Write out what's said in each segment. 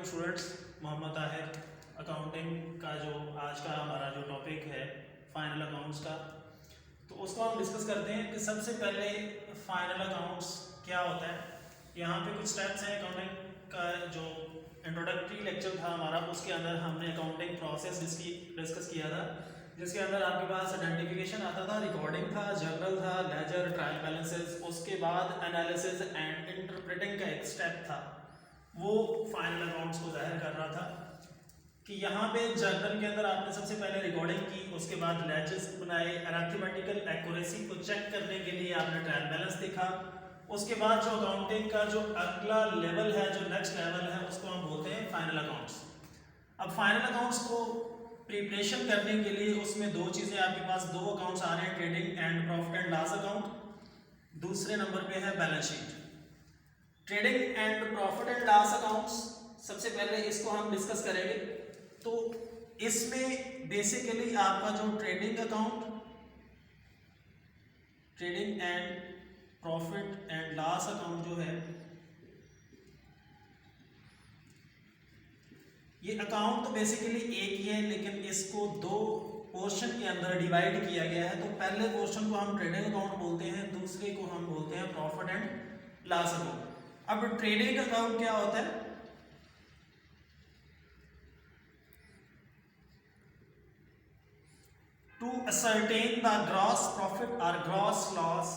Students, Mohammad Tahir. Accounting का जो आज का हमारा जो टॉपिक है फाइनल अकाउंट्स का, तो उसको हम डिस्कस करते हैं कि सबसे पहले फाइनल अकाउंट्स क्या होता है। यहाँ पे कुछ स्टेप्स हैं अकाउंटिंग का। जो इंट्रोडक्टरी लेक्चर था हमारा, उसके अंदर हमने अकाउंटिंग प्रोसेस डिस्कस किया था, जिसके अंदर आपके पास आइडेंटिफिकेशन आता था, रिकॉर्डिंग था, जर्नल था, लेजर, ट्रायल बैलेंसेस, उसके बाद एनालिसिस एंड इंटरप्रेटिंग का एक स्टेप था, वो फाइनल अकाउंट्स को जाहिर कर रहा था। कि यहाँ पे जर्नल के अंदर आपने सबसे पहले रिकॉर्डिंग की, उसके बाद लेजर्स बनाए, अरिथमेटिकल एक्यूरेसी को चेक करने के लिए आपने ट्रायल बैलेंस देखा। उसके बाद जो अकाउंटिंग का जो अगला लेवल है, जो नेक्स्ट लेवल है, उसको हम बोलते हैं फाइनल अकाउंट्स। अब फाइनल अकाउंट्स को प्रिपरेशन करने के लिए उसमें दो चीज़ें आपके पास, दो अकाउंट्स आ रहे हैं, trading and profit and loss account, दूसरे नंबर पे है balance sheet. Trading and profit and loss accounts सबसे पहले इसको हम डिस्कस करेंगे। तो इसमें बेसिकली आपका जो trading account, trading and profit and loss account जो है, ये अकाउंट तो बेसिकली एक ही है, लेकिन इसको दो पोर्शन के अंदर डिवाइड किया गया है। तो पहले पोर्शन को हम ट्रेडिंग अकाउंट बोलते हैं, दूसरे को हम बोलते हैं प्रॉफिट एंड लॉस अकाउंट। अब ट्रेडिंग अकाउंट क्या होता है? To ascertain the gross profit और gross loss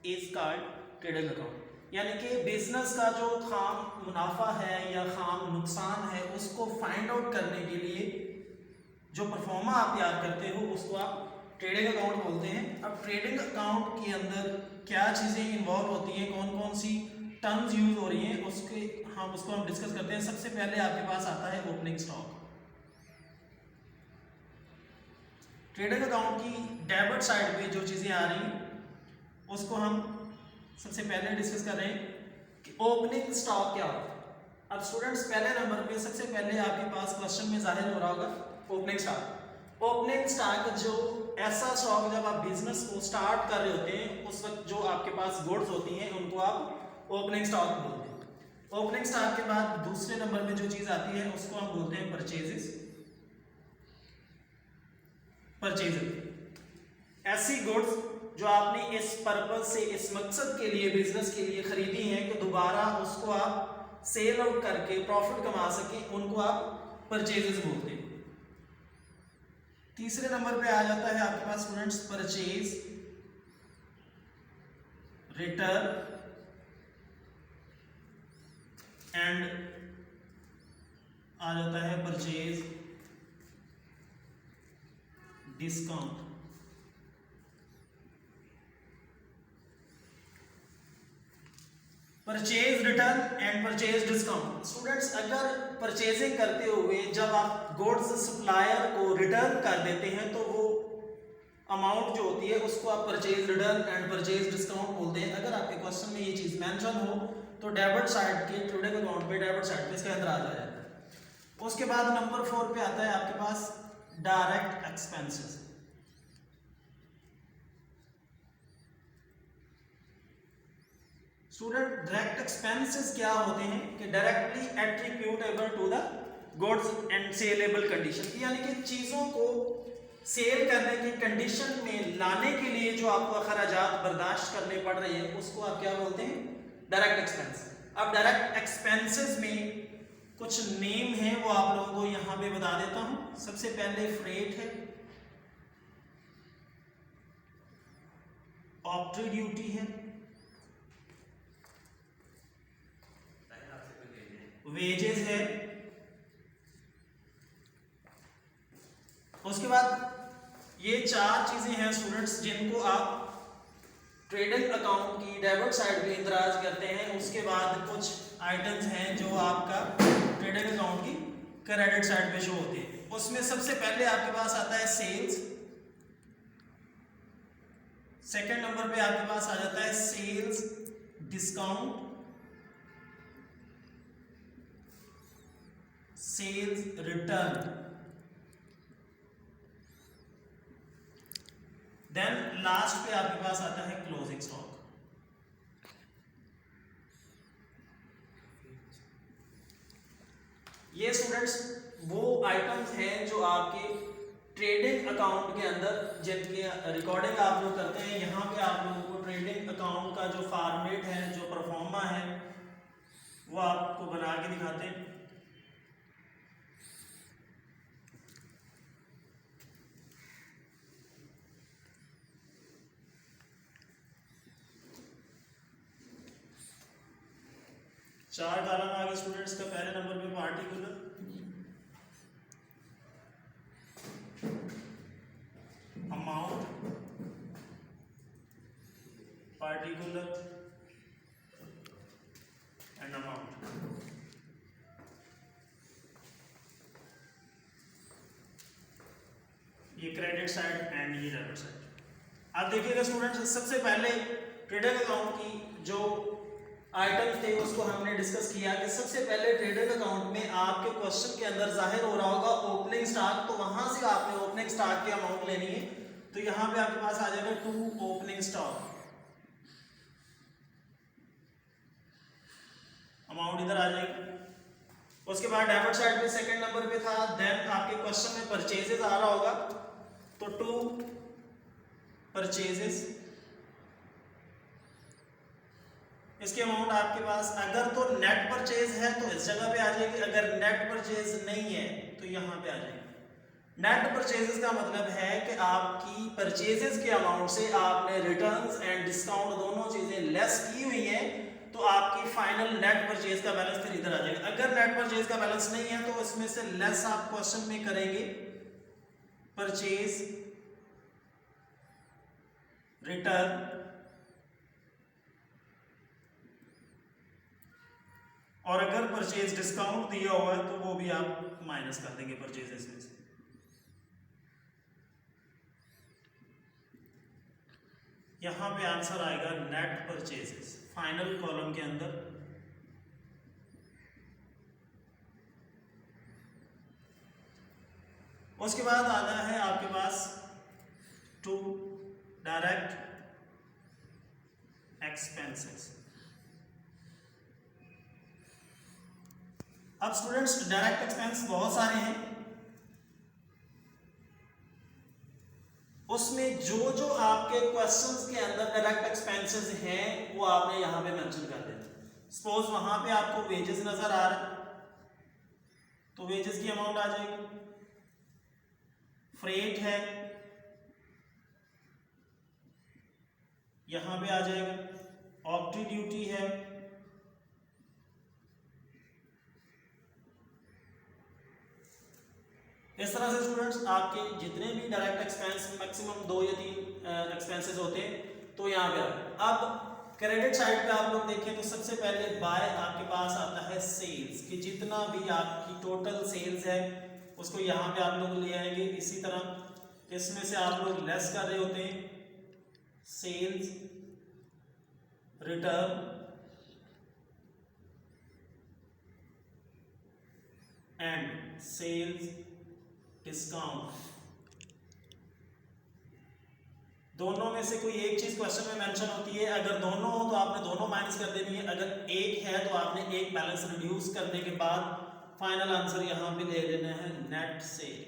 is called trading account. यानी कि बिजनेस का जो खाम मुनाफा है या खाम नुकसान है, उसको फाइंड आउट करने के लिए जो परफॉर्मा आप तैयार करते हो, उसको आप ट्रेडिंग अकाउंट बोलते हैं। अब ट्रेडिंग अकाउंट के अंदर क्या चीज़ें इन्वॉल्व होती हैं, कौन कौन सी टर्म्स यूज हो रही हैं, उसको हम डिस्कस करते हैं। सबसे पहले आपके पास आता है ओपनिंग स्टॉक। ट्रेडिंग अकाउंट की डेबिट साइड पे जो चीज़ें आ रही हैं, उसको हम सबसे पहले डिस्कस कर रहे हैं कि ओपनिंग स्टॉक क्या होता है। अब स्टूडेंट्स, पहले नंबर पे सबसे पहले आपके पास क्वेश्चन में जाहिर हो रहा होगा ओपनिंग स्टॉक। ओपनिंग स्टॉक जो ऐसा स्टॉक जब आप बिजनेस को स्टार्ट कर रहे होते हैं, उस वक्त जो आपके पास गुड्स होती हैं, उनको आप ओपनिंग स्टॉक बोलते हैं। ओपनिंग स्टॉक के बाद दूसरे नंबर में जो चीज आती है, उसको हम बोलते हैं परचेजेस। ऐसी गुड्स जो आपने इस पर्पज से, इस मकसद के लिए, बिजनेस के लिए खरीदी हैं कि दोबारा उसको आप सेल आउट करके प्रॉफिट कमा सकें, उनको आप परचेजेस बोलते हैं। तीसरे नंबर पे आ जाता है आपके पास स्टूडेंट्स परचेज, रिटर्न एंड आ जाता है purchase discount. Purchase return and purchase discount. Students, अगर परचेजिंग करते हुए जब आप गुड्स सप्लायर को रिटर्न कर देते हैं, तो वो अमाउंट जो होती है, उसको आप purchase return and purchase discount बोलते हैं। अगर आपके क्वेश्चन में ये चीज मेंशन हो, तो डेबिट साइड के ट्रेडिंग अकाउंट पे, डेबिट साइड पे इसका अंदर आ जाता है। उसके बाद नंबर 4 पे आता है आपके पास direct expenses. Student, direct expenses क्या होते हैं कि directly attributable to the goods and saleable condition, यानी कि चीजों को सेल करने की कंडीशन में लाने के लिए जो आपको अखराजात बर्दाश्त करने पड़ रहे हैं, उसको आप क्या बोलते हैं? Direct expense. अब डायरेक्ट एक्सपेंसेस में कुछ नेम है, वो आप लोगों को यहां पे बता देता हूं। सबसे पहले फ्रेट है, ऑप्टरी ड्यूटी है, वेजेस है, उसके बाद ये चार चीजें हैं स्टूडेंट्स, जिनको आप ट्रेडिंग अकाउंट की डेबिट साइड पे इंदराज करते हैं। उसके बाद कुछ आइटम्स हैं जो आपका ट्रेडिंग अकाउंट की क्रेडिट साइड पे शो होते हैं। उसमें सबसे पहले आपके पास आता है सेल्स, सेकंड नंबर पे आपके पास आ जाता है sales discount, sales return, then last पे आपके पास आता है क्लोजिंग स्टॉक। ये स्टूडेंट्स वो आइटम्स हैं जो आपके ट्रेडिंग अकाउंट के अंदर जिनके रिकॉर्डिंग आप लोग करते हैं। यहाँ पे आप लोगों को ट्रेडिंग अकाउंट का जो फॉर्मेट है, जो परफॉर्मा है, वो आपको बना के दिखाते हैं। चार कॉलम आ गए स्टूडेंट्स का। पहले नंबर पे particular, amount, particular and amount. ये क्रेडिट साइड एंड ये डेबिट साइड। आप देखिएगा स्टूडेंट्स, सबसे पहले ट्रेडिंग अकाउंट की जो आइटम्स थे उसको हमने डिस्कस किया कि सबसे पहले ट्रेडिंग अकाउंट में आपके क्वेश्चन के अंदर जाहिर हो रहा होगा ओपनिंग स्टॉक, तो वहां से आपने ओपनिंग स्टॉक की अमाउंट लेनी है। तो यहाँ पे आपके पास आ जाएगा 2 ओपनिंग स्टॉक, अमाउंट इधर आ जाएगी। उसके बाद डेबिट साइड पे सेकंड नंबर पे था, देन आपके क्वेश्चन में परचेजेस आ रहा होगा, तो 2 परचेजेस, इसकी अमाउंट आपके पास अगर तो नेट परचेज है तो इस जगह पे आ जाएगी, अगर नेट परचेज नहीं है तो यहाँ पे आ जाएगी। नेट परचेजेस का मतलब है कि आपकी परचेजेस के अमाउंट से आपने रिटर्न्स एंड डिस्काउंट दोनों चीजें लेस की हुई हैं, तो आपकी फाइनल नेट परचेज का बैलेंस फिर इधर आ जाएगा। अगर नेट परचेज का बैलेंस नहीं है तो इसमें से लेस आप क्वेश्चन में करेंगे परचेज, रिटर्न और अगर परचेज डिस्काउंट दिया हुआ है तो वो भी आप माइनस कर देंगे परचेजेस में से। यहां पे आंसर आएगा नेट परचेजेस फाइनल कॉलम के अंदर। उसके बाद आता है आपके पास 2 डायरेक्ट एक्सपेंसेस। अब स्टूडेंट्स डायरेक्ट एक्सपेंस बहुत सारे हैं, उसमें जो जो आपके क्वेश्चंस के अंदर डायरेक्ट एक्सपेंसेस हैं वो आपने यहां पे मेंशन कर देना। सपोज वहां पे आपको वेजेस नजर आ रहा है तो वेजेस की अमाउंट आ जाएगी, फ्रेट है यहां पे आ जाएगा, ऑक्ट्री ड्यूटी है, इस तरह से स्टूडेंट्स आपके जितने भी डायरेक्ट एक्सपेंस मैक्सिमम 2 या 3 एक्सपेंसेस होते हैं तो यहाँ पे। अब क्रेडिट साइड पे आप लोग देखें तो सबसे पहले बाय आपके पास आता है सेल्स, कि जितना भी आपकी टोटल सेल्स है उसको यहाँ पे आप लोग ले आएंगे। इसी तरह इसमें से आप लोग लेस कर रहे होते हैं sales, return and sales discount. दोनों में से कोई एक चीज क्वेश्चन में मेंशन होती है, अगर दोनों हो तो आपने दोनों माइनस कर देनी है, अगर एक है तो आपने एक बैलेंस रिड्यूस करने के बाद फाइनल आंसर यहां पे ले लेना है नेट सेल।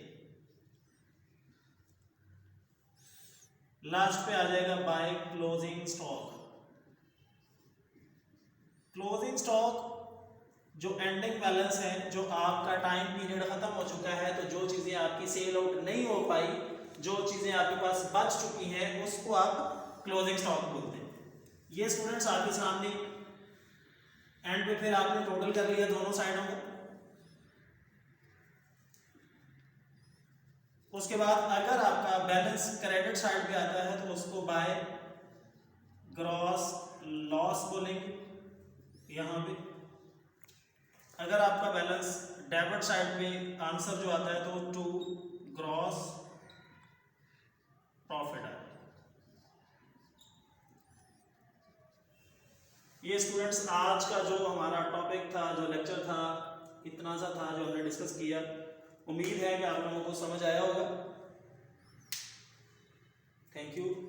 लास्ट पे आ जाएगा by closing stock. Closing stock जो एंडिंग बैलेंस है, जो आपका टाइम पीरियड खत्म हो चुका है, तो जो चीजें आपकी सेल आउट नहीं हो पाई, जो चीजें आपके पास बच चुकी हैं, उसको आप क्लोजिंग स्टॉक बोलते हैं। ये स्टूडेंट्स आपके सामने एंड पे फिर आपने टोटल कर लिया दोनों साइडों को। उसके बाद अगर आपका बैलेंस क्रेडिट साइड पे आता है तो उसको बाय ग्रॉस लॉस बोलेंगे यहां पे। अगर आपका बैलेंस डेबिट साइड में आंसर जो आता है तो 2 ग्रॉस प्रॉफिट है। ये स्टूडेंट्स आज का जो हमारा टॉपिक था, जो लेक्चर था, इतना सा था जो हमने डिस्कस किया। उम्मीद है कि आप लोगों को समझ आया होगा। Thank you.